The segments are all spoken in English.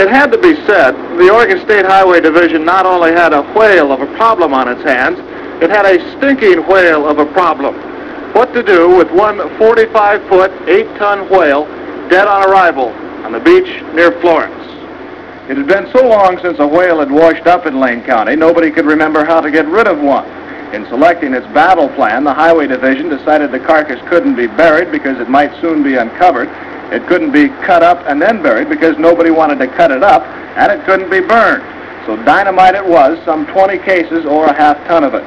It had to be said, the Oregon State Highway Division not only had a whale of a problem on its hands, it had a stinking whale of a problem. What to do with one 45-foot, 8-ton whale dead on arrival on the beach near Florence? It had been so long since a whale had washed up in Lane County, nobody could remember how to get rid of one. In selecting its battle plan, the Highway Division decided the carcass couldn't be buried because it might soon be uncovered. It couldn't be cut up and then buried because nobody wanted to cut it up, and it couldn't be burned. So dynamite it was, some 20 cases or a half-ton of it.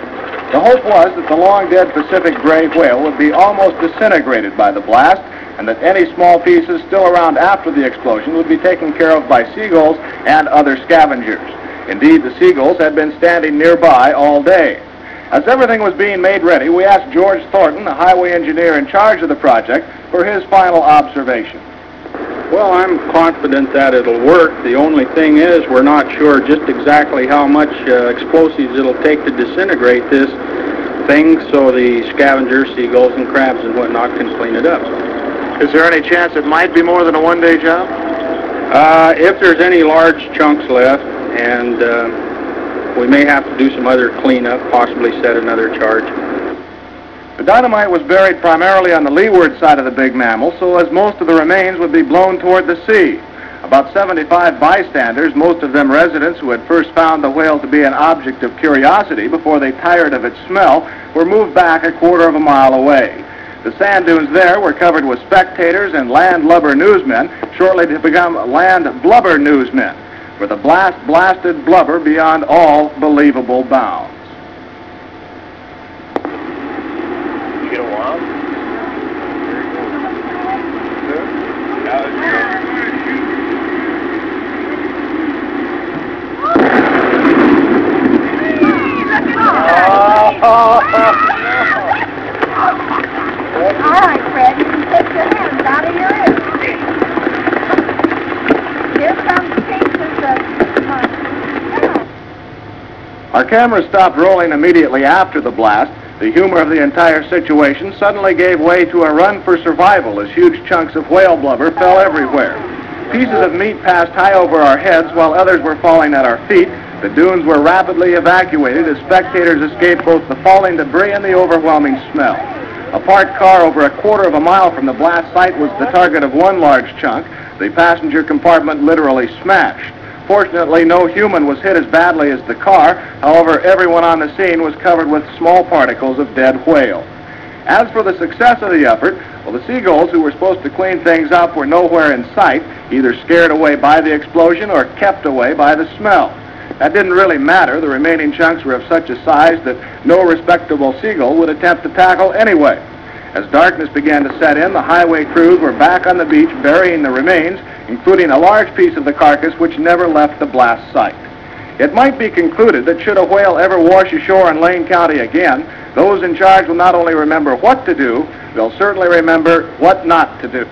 The hope was that the long-dead Pacific gray whale would be almost disintegrated by the blast, and that any small pieces still around after the explosion would be taken care of by seagulls and other scavengers. Indeed, the seagulls had been standing nearby all day. As everything was being made ready, we asked George Thornton, the highway engineer in charge of the project, for his final observation. Well, I'm confident that it'll work. The only thing is we're not sure just exactly how much explosives it'll take to disintegrate this thing so the scavengers, seagulls, and crabs and whatnot can clean it up. Is there any chance it might be more than a one-day job? If there's any large chunks left, and we may have to do some other cleanup, possibly set another charge. The dynamite was buried primarily on the leeward side of the big mammal, so as most of the remains would be blown toward the sea. About 75 bystanders, most of them residents who had first found the whale to be an object of curiosity before they tired of its smell, were moved back a quarter of a mile away. The sand dunes there were covered with spectators and land lubber newsmen, shortly to become land blubber newsmen, with the blasted blubber beyond all believable bounds. Did you get a wild? All right, Fred, you can take your hands out of your ears. Here comes pieces of... Our camera stopped rolling immediately after the blast. The humor of the entire situation suddenly gave way to a run for survival as huge chunks of whale blubber fell everywhere. Pieces of meat passed high over our heads while others were falling at our feet. The dunes were rapidly evacuated as spectators escaped both the falling debris and the overwhelming smell. A parked car over a quarter of a mile from the blast site was the target of one large chunk. The passenger compartment literally smashed. Fortunately, no human was hit as badly as the car. However, everyone on the scene was covered with small particles of dead whale. As for the success of the effort, well, the seagulls who were supposed to clean things up were nowhere in sight, either scared away by the explosion or kept away by the smell. That didn't really matter. The remaining chunks were of such a size that no respectable seagull would attempt to tackle anyway. As darkness began to set in, the highway crews were back on the beach burying the remains, including a large piece of the carcass which never left the blast site. It might be concluded that should a whale ever wash ashore in Lane County again, those in charge will not only remember what to do, they'll certainly remember what not to do.